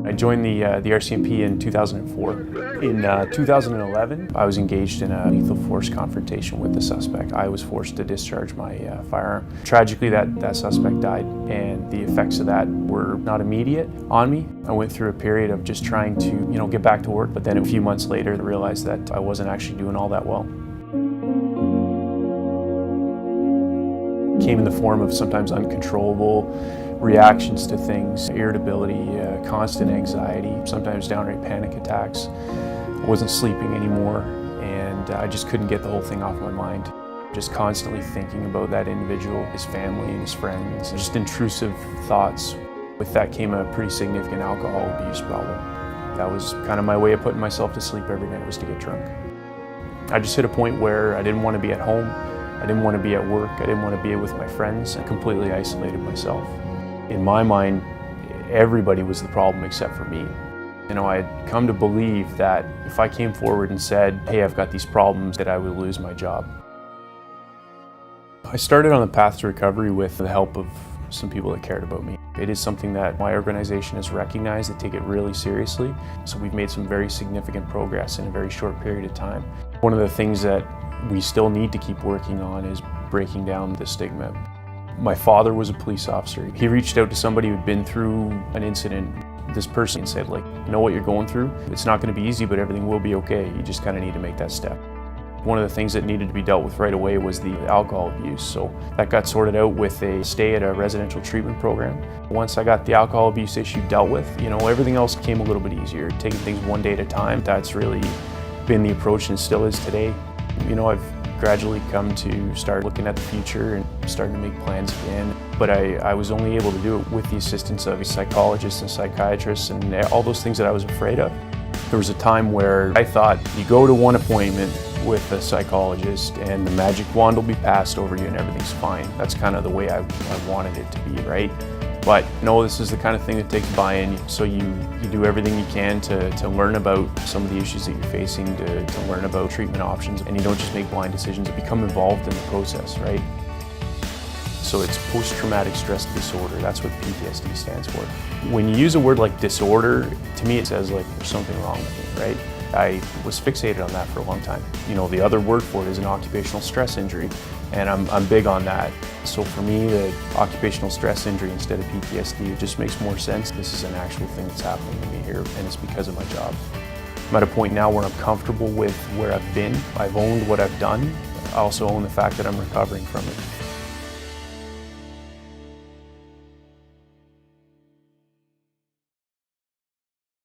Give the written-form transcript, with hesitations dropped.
I joined the RCMP in 2004. In 2011, I was engaged in a lethal force confrontation with the suspect. I was forced to discharge my firearm. Tragically, that suspect died, and the effects of that were not immediate on me. I went through a period of just trying to, get back to work, but then a few months later, I realized that I wasn't actually doing all that well. It came in the form of sometimes uncontrollable reactions to things, irritability, constant anxiety, sometimes downright panic attacks. I wasn't sleeping anymore, and I just couldn't get the whole thing off my mind. Just constantly thinking about that individual, his family and his friends, just intrusive thoughts. With that came a pretty significant alcohol abuse problem. That was kind of my way of putting myself to sleep every night, was to get drunk. I just hit a point where I didn't want to be at home, I didn't want to be at work, I didn't want to be with my friends. I completely isolated myself. In my mind, everybody was the problem except for me. I had come to believe that if I came forward and said, hey, I've got these problems, that I would lose my job. I started on the path to recovery with the help of some people that cared about me. It is something that my organization has recognized. They take it really seriously. So we've made some very significant progress in a very short period of time. One of the things that we still need to keep working on is breaking down the stigma. My father was a police officer. He reached out to somebody who'd been through an incident. This person said, know what you're going through. It's not going to be easy, but everything will be okay. You just kind of need to make that step. One of the things that needed to be dealt with right away was the alcohol abuse. So that got sorted out with a stay at a residential treatment program. Once I got the alcohol abuse issue dealt with, everything else came a little bit easier. Taking things one day at a time, that's really been the approach and still is today. I've gradually come to start looking at the future and starting to make plans again. But I was only able to do it with the assistance of a psychologist and psychiatrist and all those things that I was afraid of. There was a time where I thought you go to one appointment with a psychologist and the magic wand will be passed over you and everything's fine. That's kind of the way I wanted it to be, right? But no, this is the kind of thing that takes buy-in, so you do everything you can to learn about some of the issues that you're facing, to learn about treatment options, and you don't just make blind decisions, become involved in the process, right? So it's post-traumatic stress disorder. That's what PTSD stands for. When you use a word like disorder, to me it says there's something wrong with me, right? I was fixated on that for a long time. The other word for it is an occupational stress injury, and I'm big on that. So for me, the occupational stress injury instead of PTSD, it just makes more sense. This is an actual thing that's happening to me here, and it's because of my job. I'm at a point now where I'm comfortable with where I've been. I've owned what I've done. I also own the fact that I'm recovering from it.